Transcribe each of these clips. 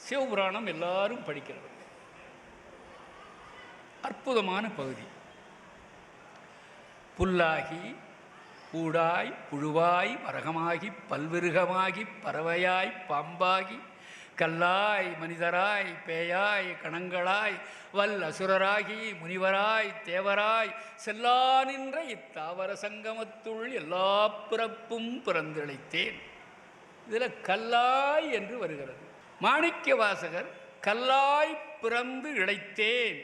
சிவபுராணம் எல்லாரும் படிக்கிறது அற்புதமான பகுதி. புல்லாகி பூடாய் புழுவாய் மரகமாகி பல்விருகமாகி பறவையாய் பாம்பாகி கல்லாய் மனிதராய் பேயாய் கணங்களாய் வல் அசுரராகி முனிவராய் தேவராய் செல்லா நின்ற இத்தாவர சங்கமத்துள் எல்லா பிறப்பும் பிறந்திழைத்தேன். இதில் கல்லாய் என்று வருகிறது. மாணிக்க வாசகர் கல்லாய் பிறந்து இழைத்தேன்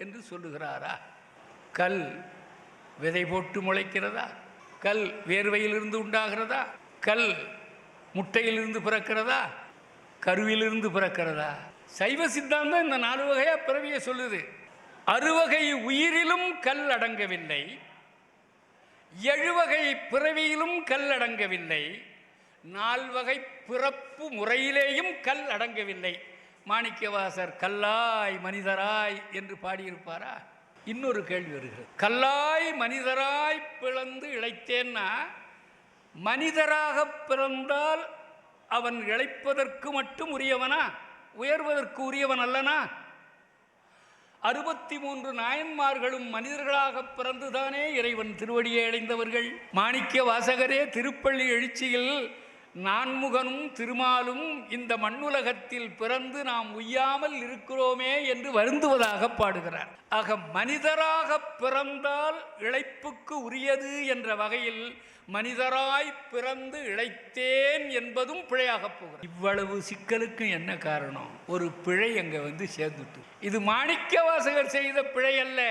என்று சொல்லுகிறாரா? கல் விதை போட்டு முளைக்கிறதா? கல் வேர்வையிலிருந்து உண்டாகிறதா? கல் முட்டையிலிருந்து பிறக்கிறதா? கருவிலிருந்து பிறக்கிறதா? சைவ சித்தாந்தம் இந்த 4 வகையா பிறவியை சொல்லுது. 6 வகை உயிரிலும் கல் அடங்கவில்லை, 7 வகை பிறவியிலும் கல் அடங்கவில்லை, 4 வகை பிறப்பு முறையிலேயும் கல் அடங்கவில்லை. மாணிக்கவாசர் கல்லாய் மனிதராய் என்று பாடியிருப்பாரா? இன்னொரு கேள்வி வருகிறது. கல்லாய் மனிதராய் பிறந்து இழைத்தேன்னா, மனிதராக பிறந்தால் அவன் இழைப்பதற்கு மட்டும் உரியவனா? உயர்வதற்கு உரியவன் அல்லனா? 63 நாயன்மார்களும் மனிதர்களாக பிறந்துதானே இறைவன் திருவடியை அடைந்தவர்கள். மாணிக்க வாசகரே திருப்பள்ளி எழுச்சியில் நான்முகனும் திருமாலும் இந்த மண்ணுலகத்தில் பிறந்து நாம் உய்யாமல் இருக்கிறோமே என்று வருந்துவதாக பாடுகிறார். ஆக மனிதராக பிறந்தால் இழைப்புக்கு உரியது என்ற வகையில் மனிதராய் பிறந்து இழைத்தேன் என்பதும் பிழையாக போகிறது. இவ்வளவு சிக்கலுக்கு என்ன காரணம்? ஒரு பிழை அங்கே சேர்ந்துட்டு. இது மாணிக்க வாசகர் செய்த பிழை அல்ல,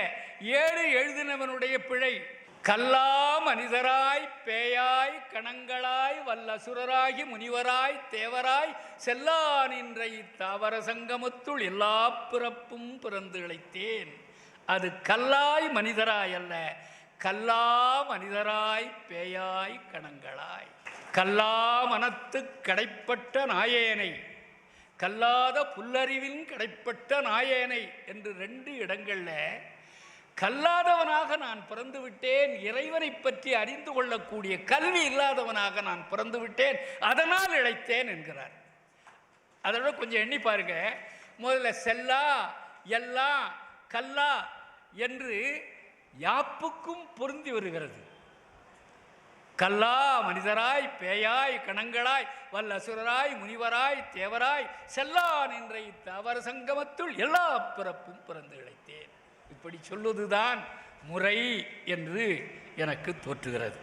7 எழுதினவனுடைய பிழை. கல்லா மனிதராய் பேயாய் கணங்களாய் வல்லசுரராகி முனிவராய் தேவராய் செல்லா நின்ற இத்தாவர சங்கமத்துள் எல்லா பிறப்பும் பிறந்து இழைத்தேன். அது கல்லாய் மனிதராய் அல்ல, கல்லா மனிதராய் பேயாய் கணங்களாய். கல்லா மனத்து கடைப்பட்ட நாயேனை, கல்லாத புல்லறிவின் கடைப்பட்ட நாயேனை என்று 2 இடங்கள்ல கல்லாதவனாக நான் பிறந்து விட்டேன், இறைவனை பற்றி அறிந்து கொள்ளக்கூடிய கல்வி இல்லாதவனாக நான் பிறந்து விட்டேன், அதனால் இழைத்தேன் என்கிறார். அதோட கொஞ்சம் எண்ணி பாருங்க. முதல்ல செல்லா எல்லா கல்லா என்று யாப்புக்கும் பொருந்தி வருகிறது. கல்லா மனிதராய் பேயாய் கணங்களாய் வல் அசுரராய் முனிவராய் தேவராய் செல்லா நின்ற இத்தவர சங்கமத்துள் எல்லா பிறப்பும் பிறந்து இழைத்தேன். இப்படி சொல்வதுதான் முறை என்று எனக்கு தோற்றுகிறது.